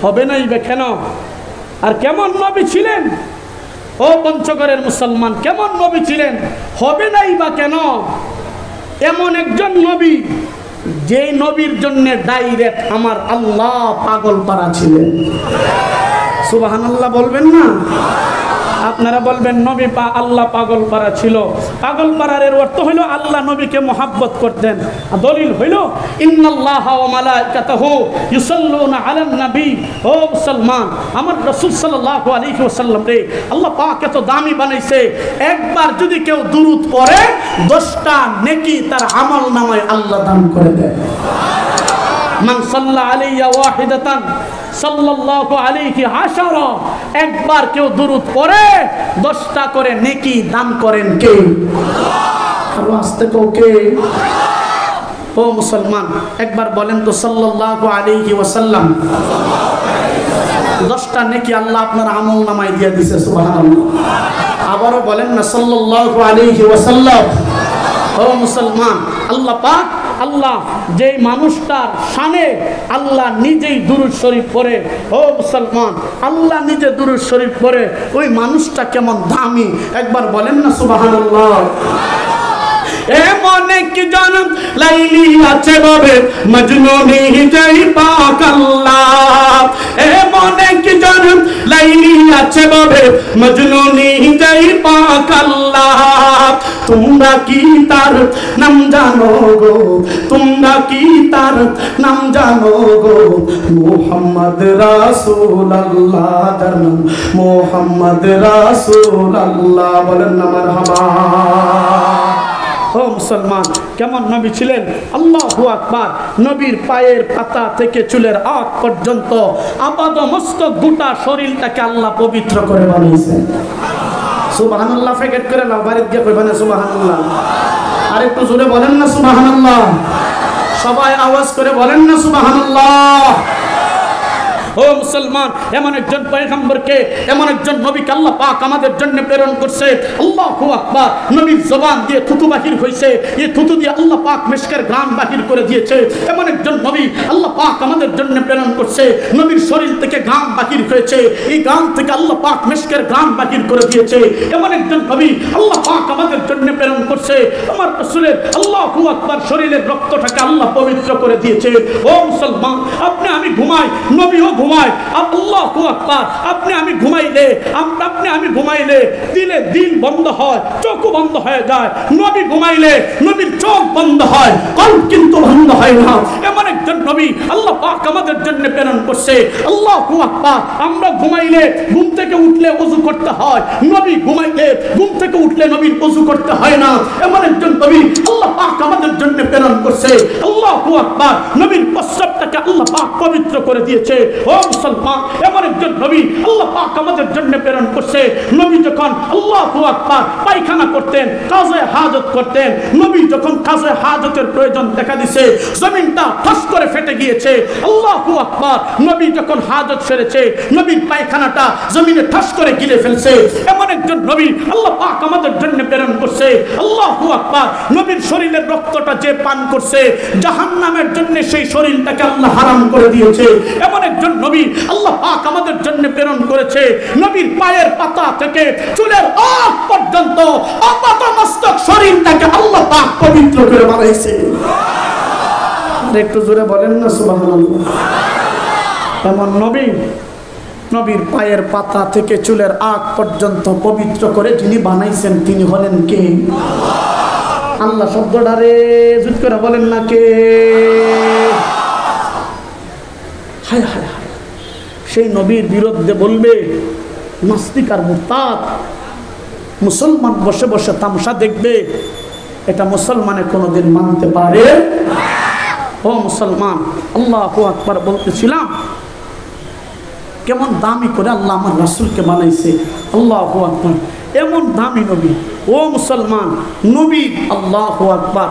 হবে নাই বা কেন? আর কেমন নবী ছিলেন? ও পঞ্চগড়ের মুসলমান, কেমন নবী ছিলেন? হবে নাই বা কেন? এমন একজন নবী, যে নবীর জন্য ডাইরেক্ট আমার আল্লাহ পাগল পারা ছিলেন। সুবহানাল্লাহ বলবেন না? আপনারা বলবেন নবী আল্লাহ পাগল পারা ছিল। পাগল পারার এর অর্থ হইল আল্লাহ নবীকে মহাব্বত করতেন। দলিল হইল ইন্নাল্লাহা ওয়া মালাইকাতাহু ইউসাল্লুনা আলান নবী। ও মুসলমান, আমার রাসূল সাল্লাল্লাহু আলাইহি ওয়াসাল্লাম রে আল্লাহ পাক এত দামি বানাইছে, একবার যদি কেউ দুরূদ পড়ে 10টা নেকি তার আমল নামায় আল্লাহ দান করে দেয়। মান সাল্লা আলাইয়া ওয়াহিদাতান সাল্লাল্লাহু আলাইহি আশারা, একবার কেউ দুরূদ পড়ে 10টা করে নেকি দান করেন কে? আল্লাহ। আস্তে কও কে? ও মুসলমান, একবার বলেন তো সাল্লাল্লাহু আলাইহি ওয়াসাল্লাম। 10টা নেকি আল্লাহ আপনার আমল নামায় দিয়ে দিয়েছে। সুবহানাল্লাহ। আবারও বলেন না সাল্লাল্লাহু আলাইহি ওয়াসাল্লাম। ও মুসলমান, আল্লাহ পাক, আল্লাহ যেই মানুষটার শানে আল্লাহ নিজেই দুরূদ শরীফ পড়ে, ও মুসলমান, আল্লাহ নিজে দুরূদ শরীফ পড়ে, ওই মানুষটা কেমন দামি একবার বলেন না সুবহানাল্লাহ। এমন কি জনম লাইলি আছে বাবে মজনুনি যাই পাক আল্লাহ। এমন কি জনম লাইলি আছে বাবে মজনুনি যাই পাক আল্লাহ। তোমরা কি তার নাম জানো গো? তোমরা কি তার নাম জানো গো? মুহাম্মদ রাসূলুল্লাহ, তার নাম মুহাম্মদ রাসূলুল্লাহ। বলেন না মারহাবা। ও মুসলমান, কেমন নবী ছিলেন? আল্লাহু আকবার। নবীর পায়ের পাতা থেকে চুলের আগ পর্যন্ত আপাদ মস্তক গোটা শরীরটাকে আল্লাহ পবিত্র করে বানিয়েছেন। সুবহানাল্লাহ। ফেকেট করে নাও, বাড়িতে গিয়ে কইবেন সুবহানাল্লাহ। আর একটু জোরে বলেন না সুবহানাল্লাহ। সবাই আওয়াজ করে বলেন না সুবহানাল্লাহ। ও মুসলমান, এমন একজন পয়গম্বরকে, এমন একজন নবীকে আল্লাহ পাক আমাদের জন্য প্রেরণ করছে। আল্লাহু আকবার। নবীর জবান দিয়ে থুতু বাহির হয়েছে, এই থুতু দিয়ে আল্লাহ পাক মিশকের ঘ্রাণ বাহির করে দিয়েছে। এমন একজন নবী আল্লাহ পাক আমাদের জন্য প্রেরণ করছে। নবীর শরীর থেকে ঘাম বাহির হয়েছে, এই ঘাম থেকে আল্লাহ পাক মিশকের ঘ্রাণ বাহির করে দিয়েছে। এমন একজন নবী আল্লাহ পাক আমাদের জন্য প্রেরণ করছে। আমার রাসূলের আল্লাহু আকবার শরীরের রক্তটাকে আল্লাহ পবিত্র করে দিয়েছে। ও মুসলমান, আপনি আমি ঘুমাই, নবীও ঘুমায়। আল্লাহু আকবার। আপনি আমি ঘুমাইলে দিলে দিল বন্ধ হয়, চোখ বন্ধ হয়ে যায়। নবী ঘুমাইলে নবীর চোখ বন্ধ হয়, কল্প কিন্তু বন্ধ হয় না। এমন একজন নবী আল্লাহ পাক আমাদের জন্য প্রেরণ করছে। আল্লাহু আকবার। আমরা ঘুমাইলে ঘুম থেকে উঠলে ওযু করতে হয়, নবী ঘুমাইলে ঘুম থেকে উঠলে নবীর ওযু করতে হয় না। এমন একজন নবী আল্লাহ পাক আমাদের জন্য প্রেরণ করছে। আল্লাহু আকবার। নবীর প্রস্রাবটাকে আল্লাহ পাক পবিত্র করে দিয়েছে। ও মুসলমান, এমন একজন নবী আল্লাহ পাক আমাদের জন্য প্রেরণ করছে। নবী যখন আল্লাহু আকবার পায়খানা করতেন, কাজে হাজত করতেন, নবী যখন কাজে হাজতের প্রয়োজন দেখা দিয়েছে, জমিনটা ঠাস করে ফেটে গিয়েছে। আল্লাহু আকবার। নবী যখন হাজত সেরেছে, নবীর পায়খানাটা জমিনে ঠাস করে গিলে ফেলছে। এমন একজন নবী আল্লাহ পাক আমাদের জন্য প্রেরণ করছে। আল্লাহু আকবার। নবীর শরীরের রক্তটা যে পান করছে, জাহান্নামের জন্য সেই শরীরটাকে আল্লাহ হারাম করে দিয়েছে। এমন একজন নবী আল্লাহ পাক আমাদের জন্য প্রেরণ করেছে। নবীর পায়ের পাতা থেকে চুলের আগ পর্যন্ত আপাত মস্তক শরীরটাকে আল্লাহ পাক পবিত্র করে বানাইছে। আর একটু জোরে বলেন না সুবহানাল্লাহ। এমন নবী, নবীর পায়ের পাতা থেকে চুলের আগ পর্যন্ত পবিত্র করে যিনি বানাইছেন তিনি হলেন কে? আল্লাহ শব্দটারে জুত করে বলেন না কে? হায় হায় হায়। সেই নবীর বিরুদ্ধে বলবে নাস্তিক আর মুরতাদ। মুসলমান বসে বসে তামাশা দেখবে, এটা মুসলমানে কোনোদিন মানতে পারে? ও মুসলমান, আল্লাহু আকবার বলতেছিলাম কেমন দামি করে আল্লাহ আমার রাসূলকে বানাইছে। আল্লাহু আকবার। এমন দামি নবী। ও মুসলমান, নবী আল্লাহু আকবার।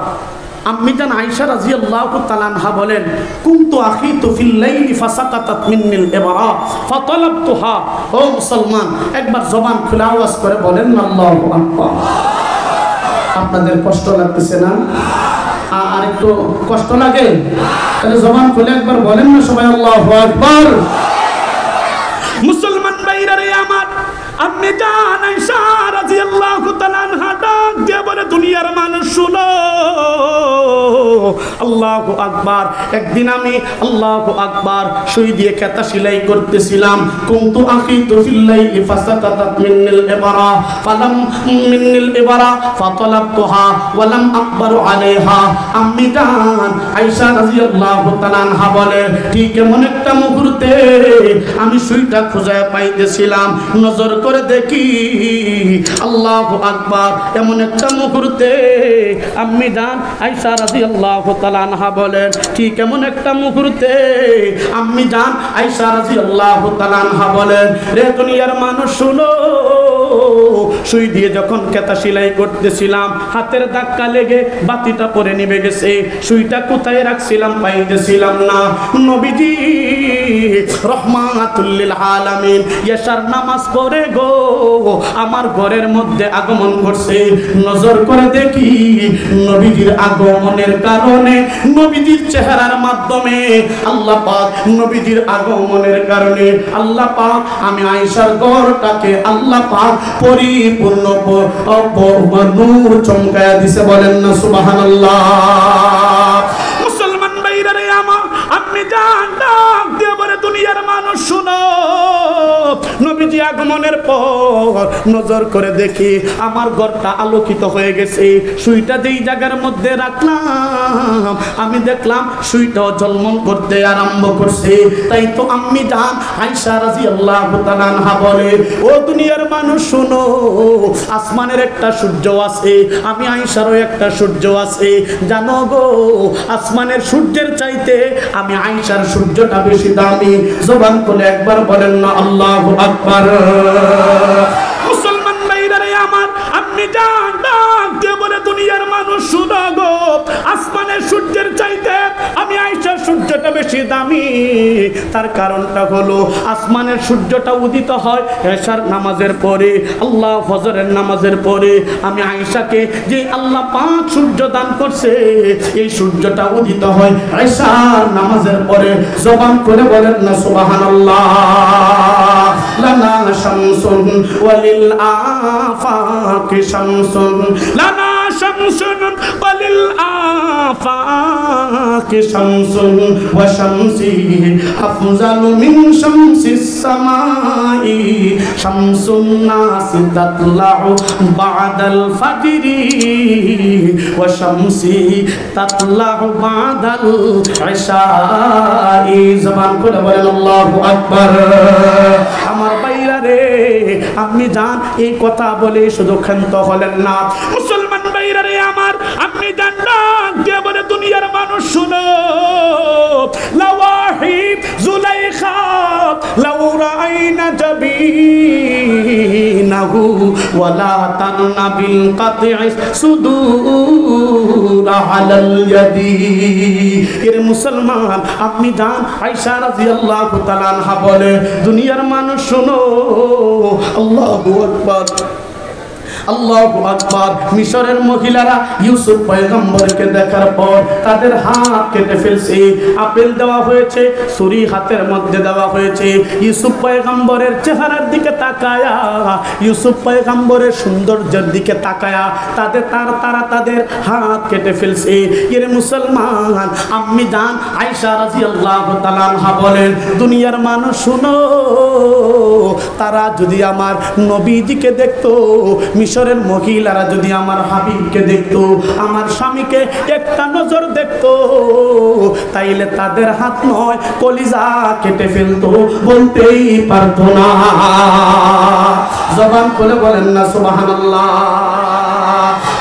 আম্মি জান আয়েশা রাদিয়াল্লাহু তাআলা আনহা বলেন, কুনতু আখিতু ফিল লাইলি ফাসাকাতাত মিন্নিল ইবরা ফাতালাবতুহা। ও মুসলমান, একবার জবান খুলে আওয়াজ করে বলেন আল্লাহু আকবার। আপনাদের কষ্ট লাগতেছে না? আর একটু কষ্ট লাগে? তাহলে জবান খুলে একবার বলেন না সবাই আল্লাহু আকবার। মুসলমান ভাইরা রে আমার, আম্মে জান আয়েশা রাদিয়াল্লাহু তাআলা আনহা ডাক দিয়ে বলে, দুনিয়ার মানুষ শুনো, আল্লাহু আকবার। একদিন আমি আল্লাহু আকবার সুই দিয়ে কাঁথা সেলাই করতেছিলাম। কুনতু আখিতু ফিল লাইলি ফাসাকাতাত মিন্নিল ইবরা ফালাম মিন্নিল ইবরা ফাতালাবতুহা ওয়ালাম আকবারু আলাইহা। আম্মি জান আয়েশা রাদিয়াল্লাহু তাআলা আনহা বলে, ঠিক এমন একটা মুহূর্তে আমি সুইটা খুঁজে পাইতেছিলাম, নজর করে দেখি আল্লাহু আকবার, এমন একটা মুহূর্তে আম্মি জান আয়েশা রাদিয়াল্লাহু তাআলা আনহা বলেন, ঠিক এমন একটা মুহূর্তে আম্মি জান আয়েশা রাদিয়াল্লাহু তাআলা আনহা বলেন, রে দুনিয়ার মানুষ শুনো, সুই দিয়ে যখন কাঁথা সেলাই করতেছিলাম, হাতের ধাক্কা লেগে বাতিটা পরে নিভে গেছে। সুইটা কোথায় রাখছিলাম পাইতেছিলাম না। নবীজি রহমাতুল লিল আলামিন এশার নামাজ পড়ে গো আমার ঘরের মধ্যে আগমন করছে। নজর করে দেখি নবীজির আগমনের কারণে, নবীজির চেহারার মাধ্যমে আল্লাহ পাক, নবীজির আগমনের কারণে আল্লাহ পাক আমি আয়েশার ঘরটাকে আল্লাহ পাক পরিপূর্ণ নূর চমকায়া দিছে। বলেন না সুবহানাল্লাহ। মুসলমান ভাইরা রে আমার, আপনি জান ডাক দিয়ে বলে, দুনিয়ার মানুষ শুনো, নবীজি আগমনের পর নজর করে দেখি আমার ঘরটা আলোকিত হয়ে গেছে। সুইটা যেই জায়গার মধ্যে রাখলাম আমি দেখলাম সুইটাও ঝলমল করতে আরম্ভ করছে। তাই তো আম্মি জান আয়েশা রাদিয়াল্লাহু তাআলা আনহা বলে, ও দুনিয়ার মানুষ শুনো, আসমানের একটা সূর্য আছে, আমি আয়েশারও একটা সূর্য আছে। জানো গো, আসমানের সূর্যের চাইতে আমি আয়েশার সূর্যটা বেশি দামি। জবান খুলে একবার বলেন না আল্লাহু আকবার। মুসলমান ভাইরা রে আমার, আপনি জান ডাক দিয়ে বলে, দুনিয়ার মানুষ শুনো গো, আসমানের সূর্যের চাইতে আমি আয়েশার সূর্যটা বেশি দামি। তার কারণটা হলো আসমানের সূর্যটা উদিত হয় এশার নামাজের পরে, আল্লাহ ফজরের নামাজের পরে। আমি আয়েশাকে যে আল্লাহ পাক সূর্য দান করছে, এই সূর্যটা উদিত হয় এশার নামাজের পরে। জবান করে বলেন না সুবহানাল্লাহ। লানা শামসুন ওয়ালিল আফাকি শামসুন, লানা শামসুন ওয়ালিল আফাকি শামসুন ওয়া শামসি আফজালু মিন শামসিস সামাই, শামসুন নাসি তাতলাউ বাদাল ফাজরি ওয়া শামসি তাতলাউ বাদাল ইশাই। জবান করে বলেন আল্লাহু আকবার। আমার ভাইরা রে, আপনি জান এই কথা বলে শুধু ক্ষান্ত হলেন না। মুসলমান ভাইরা রে আমার, আপনি জান ডাক দিয়ে বলে, দুনিয়ার মানুষ শুনো, লাওয়াহিব জুলাইখা লাউ রাআইনা জাবিনাহু ওয়ালা তানবিল কাতি'স সুদুর আলাল ইয়াদি। এর মুসলমান, আপনি জান আয়েশা রাদিয়াল্লাহু তাআলা আনহা বলে, দুনিয়ার মানুষ শুনো, আল্লাহু আকবার, আল্লাহু আকবার। মিশরের মহিলারা ইউসুফ পয়গম্বরকে দেখার পর তাদের হাত কেটে ফেলছে। আপেল দেওয়া হয়েছে, ছুরি হাতের মধ্যে দেওয়া হয়েছে। ইউসুফ পয়গম্বরের চেহারার দিকে তাকায়া, ইউসুফ পয়গম্বরের সৌন্দর্যের দিকে তাকায়া তারা তাদের হাত কেটে ফেলছে। এর মুসলমান, আম্মি জান আয়েশা রাদিয়াল্লাহু তাআলা আনহা বলেন, দুনিয়ার মানুষ শুনো, তারা যদি আমার নবীজিকে দেখতো, মিশরের মহিলারা যদি আমার হাবিবকে দেখতো, আমার স্বামীকে একটা নজর দেখতো, তাইলে তাদের হাত নয় কলিজা কেটে ফেলতো, বলতেই পারতো না। জবান খুলে বলেন না সুবহানাল্লাহ।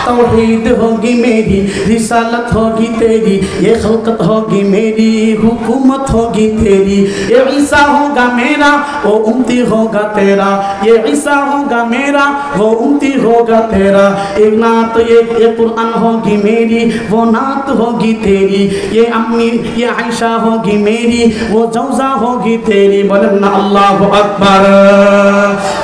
तौहीद होगी मेरी, रिसालत होगी तेरी, ये खल्कत होगी मेरी, हुकूमत होगी तेरी। ये ईसा होगा मेरा, वो उम्मती होगा तेरा, ये ईसा होगा मेरा, वो उम्मती होगा तेरा। एक नात ये कुरान होगी मेरी, वो नात होगी तेरी। ये अम्मी ये आयशा होगी मेरी, वो जौजा होगी तेरी। बोलना अल्लाहु अकबर।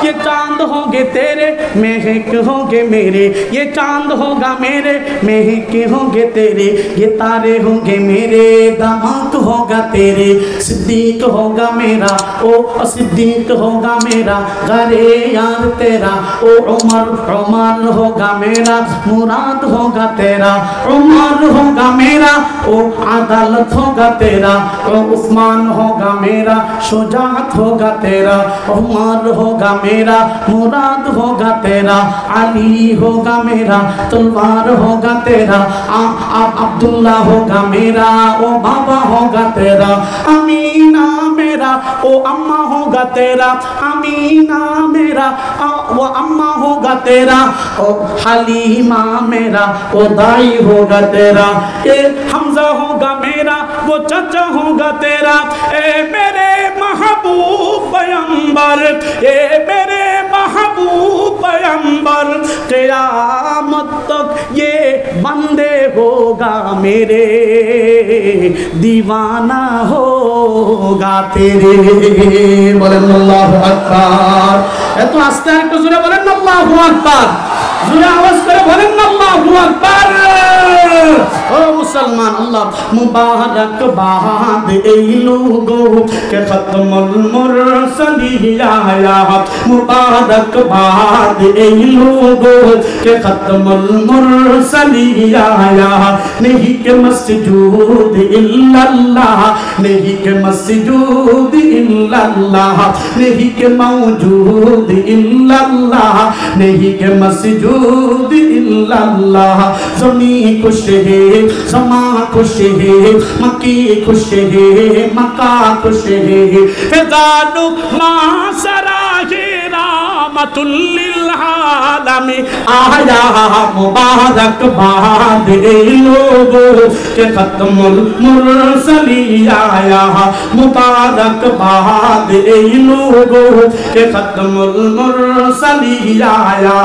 ये चांद चांद होंगे तेरे महक होंगे मेरे, ये चांद होगा मेरे महक होंगे तेरे, ये तारे होंगे मेरे दामाद होगा तेरे, सिद्दीक होगा मेरा ओ सिद्दीक होगा मेरा घरे यार तेरा, ओ उमर उमर होगा मेरा मुराद होगा तेरा, उमर होगा मेरा ओ अदालत होगा तेरा, ओ उस्मान होगा मेरा शुजाअत होगा तेरा, उमर होगा मेरा मुराद होगा तेरा, अली होगा मेरा तलवार होगा तेरा, अब्दुल्ला होगा मेरा ओ बाबा होगा तेरा, अमीना मेरा ओ अम्मा होगा तेरा, अमीना मेरा वो अम्मा होगा तेरा, ओ हलीमा मेरा ओ दाई होगा तेरा, ए हमजा होगा मेरा वो चाचा होगा तेरा, ए मेरे महबूब पैगंबर, ए मेरे महबूब पैगंबर, क़यामत तक ये बंदे होगा मेरे, दीवाना होगा तेरे। बोलें अल्लाहु अकबर। এত আস্তে একটু জোরে বলেন আল্লাহু আকবার, জোরে আওয়াজ করে বলেন আল্লাহু আকবার। ও মুসলমান, আল্লাহ মুবারক বাদ এই লোগো কে খতমুল মুরসালিন আয়া, মুবারক বাদ এই লোগো কে খতমুল মুরসালিন আয়া, नहीं के मस्जूद इल्लल्लाह, नहीं के मस्जूद इल्लल्लाह, नहीं के मौजूद इल्लल्लाह, नहीं के मस्जूद इल्लल्लाह, ज़मी खुश है समा खुश है, मक्की खुश है मक्का खुश है, फ़िज़ानु मासरा रहमतुल लिल आलमीन आया, मुबारक बाद लोगों के खत्मुल मुरसलीन आया, मुबारक बाद लोगों के खत्मुल मुरसलीन आया,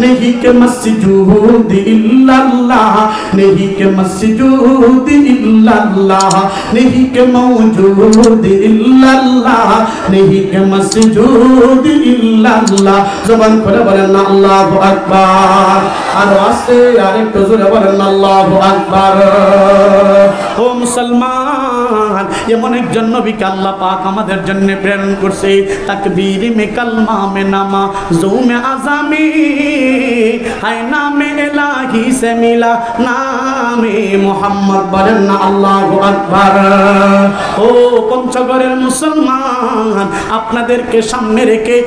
नहीं के मस्जूद इल्लल्लाह, नहीं के मस्जूद इल्लल्लाह, नहीं के मौजूद इल्लल्लाह, नहीं के मस्जूद इल्लल्लाह। ज़बान खोले बोलें अल्लाहु अकबर, और आस्ते आरेकटु जोरे बोलें अल्लाहु আকবার। ও মুসলমান, এমন একজন নবীকে আল্লাহ পাক আমাদের জন্য প্রেরণ করছে, তাকবীর মে কালমা মে নামা জুমে আজামি, হায় নামে ইলাহি সে মিলা নামে মুহাম্মদ, বলেন না আল্লাহু আকবার। ও পঞ্চগড়ের মুসলমান, আপনাদেরকে সামনে রেখে